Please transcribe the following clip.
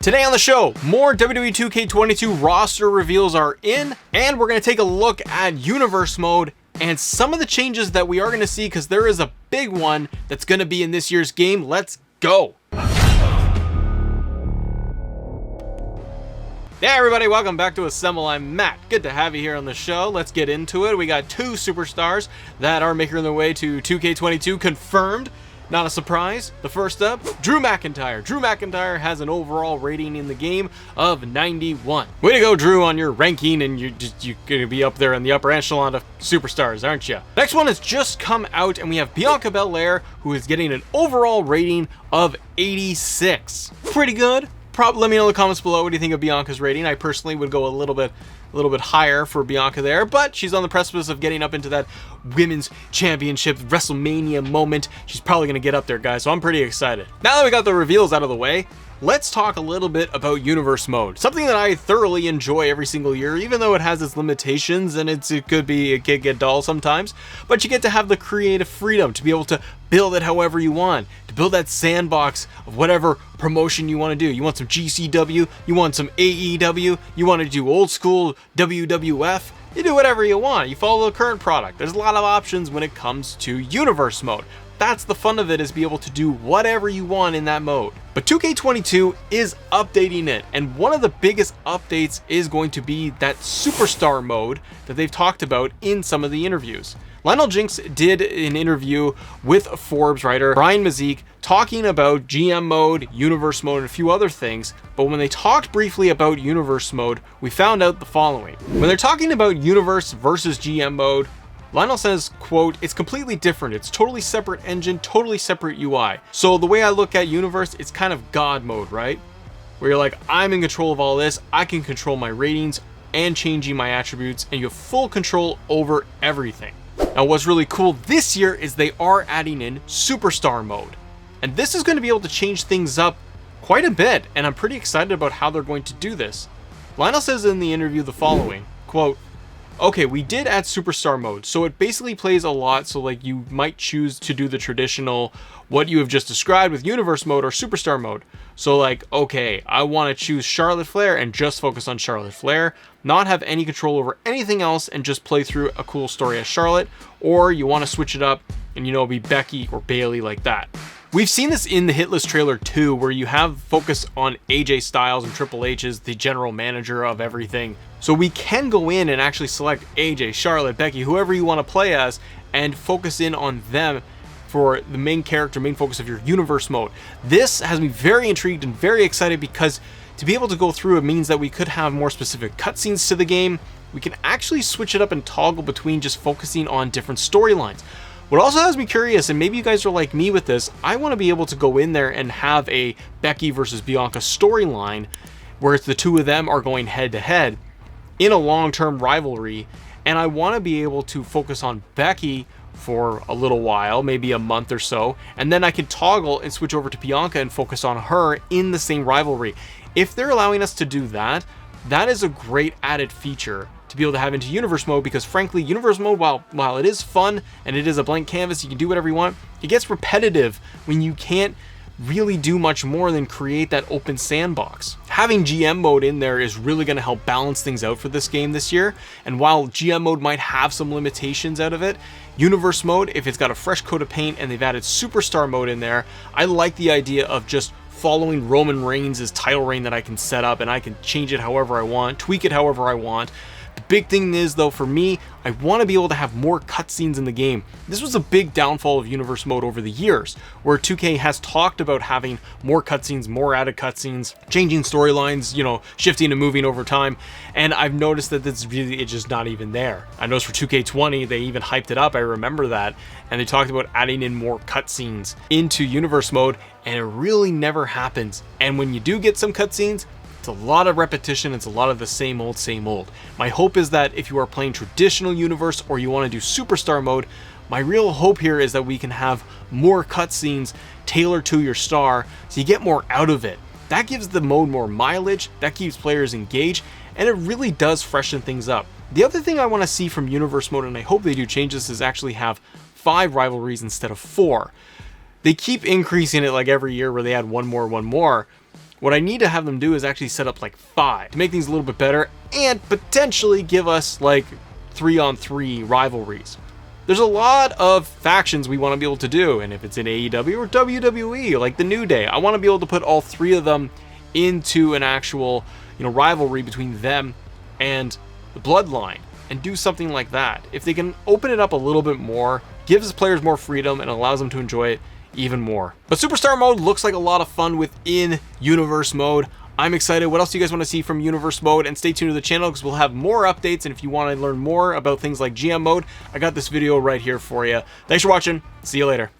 Today on the show, more WWE 2K22 roster reveals are in, and we're going to take a look at Universe Mode and some of the changes that we are going to see, because there is a big one that's going to be in this year's game. Let's go! Hey everybody, welcome back to Assemble. I'm Matt. Good to have you here on the show. Let's get into it. We got two superstars that are making their way to 2K22 confirmed. Not a surprise. The first up, Drew McIntyre. Drew McIntyre has an overall rating in the game of 91. Way to go, Drew, on your ranking, and you're gonna be up there in the upper echelon of superstars, aren't you? Next one has just come out, and we have Bianca Belair, who is getting an overall rating of 86. Pretty good. Let me know in the comments below what do you think of Bianca's rating. I personally would go a little bit higher for Bianca there, but she's on the precipice of getting up into that Women's Championship WrestleMania moment. She's probably going to get up there, guys, so I'm pretty excited. Now that we got the reveals out of the way, let's talk a little bit about Universe Mode. Something that I thoroughly enjoy every single year, even though it has its limitations and it could get dull sometimes, but you get to have the creative freedom to be able to build it however you want, to build that sandbox of whatever promotion you want to do. You want some GCW, you want some AEW, you want to do old school WWF, you do whatever you want. You follow the current product. There's a lot of options when it comes to Universe Mode. That's the fun of it, is be able to do whatever you want in that mode. But 2K22 is updating it, and one of the biggest updates is going to be that Superstar mode that they've talked about in some of the interviews. Lionel Jinx did an interview with Forbes writer Brian Mazik talking about GM mode, Universe mode, and a few other things, but when they talked briefly about Universe mode, we found out the following. When they're talking about Universe versus GM mode, Lionel says, quote, "It's completely different. It's totally separate engine, totally separate UI. So the way I look at Universe, it's kind of God mode, right? Where you're like, I'm in control of all this. I can control my ratings and changing my attributes, and you have full control over everything." Now, what's really cool this year is they are adding in Superstar mode. And this is going to be able to change things up quite a bit, and I'm pretty excited about how they're going to do this. Lionel says in the interview the following, quote, "Okay, we did add Superstar mode, so it basically plays a lot, so like you might choose to do the traditional, what you have just described with Universe mode or Superstar mode. So like, okay, I want to choose Charlotte Flair and just focus on Charlotte Flair, not have any control over anything else and just play through a cool story as Charlotte, or you want to switch it up and, you know, be Becky or Bayley like that." We've seen this in the Hit List trailer too, where you have focus on AJ Styles and Triple H as the general manager of everything. So we can go in and actually select AJ, Charlotte, Becky, whoever you want to play as, and focus in on them for the main character, main focus of your Universe mode. This has me very intrigued and very excited, because to be able to go through it means that we could have more specific cutscenes to the game. We can actually switch it up and toggle between just focusing on different storylines. What also has me curious, and maybe you guys are like me with this, I want to be able to go in there and have a Becky versus Bianca storyline where the two of them are going head to head in a long-term rivalry, and I want to be able to focus on Becky for a little while, maybe a month or so, and then I can toggle and switch over to Bianca and focus on her in the same rivalry. If they're allowing us to do that, that is a great added feature to be able to have into Universe mode, because frankly, Universe mode, while it is fun and it is a blank canvas, you can do whatever you want, it gets repetitive when you can't really do much more than create that open sandbox. Having GM mode in there is really going to help balance things out for this game this year, and while GM mode might have some limitations out of it, Universe mode, if it's got a fresh coat of paint and they've added Superstar mode in there, I like the idea of just following Roman Reigns' title reign that I can set up, and I can change it however I want, tweak it however I want. The big thing is, though, for me, I want to be able to have more cutscenes in the game. This was a big downfall of Universe mode over the years, where 2K has talked about having more cutscenes, more added cutscenes, changing storylines, you know, shifting and moving over time, and I've noticed that it's just not even there. I noticed for 2K20, they even hyped it up, I remember that, and they talked about adding in more cutscenes into Universe mode, and it really never happens. And when you do get some cutscenes, it's a lot of repetition, it's a lot of the same old, same old. My hope is that if you are playing traditional Universe or you want to do Superstar mode, my real hope here is that we can have more cutscenes tailored to your star, so you get more out of it. That gives the mode more mileage, that keeps players engaged, and it really does freshen things up. The other thing I want to see from Universe mode, and I hope they do change this, is actually have 5 rivalries instead of 4. They keep increasing it like every year, where they add one more, What I need to have them do is actually set up like 5 to make things a little bit better and potentially give us like 3-on-3 rivalries. There's a lot of factions we want to be able to do, and if it's in AEW or WWE, like the New Day, I want to be able to put all 3 of them into an actual, rivalry between them and the Bloodline, and do something like that. If they can open it up a little bit more, gives players more freedom and allows them to enjoy it even more. But Superstar mode looks like a lot of fun within Universe mode. I'm excited. What else do you guys want to see from Universe mode? And stay tuned to the channel because we'll have more updates. And if you want to learn more about things like GM mode, I got this video right here for you. Thanks for watching. See you later.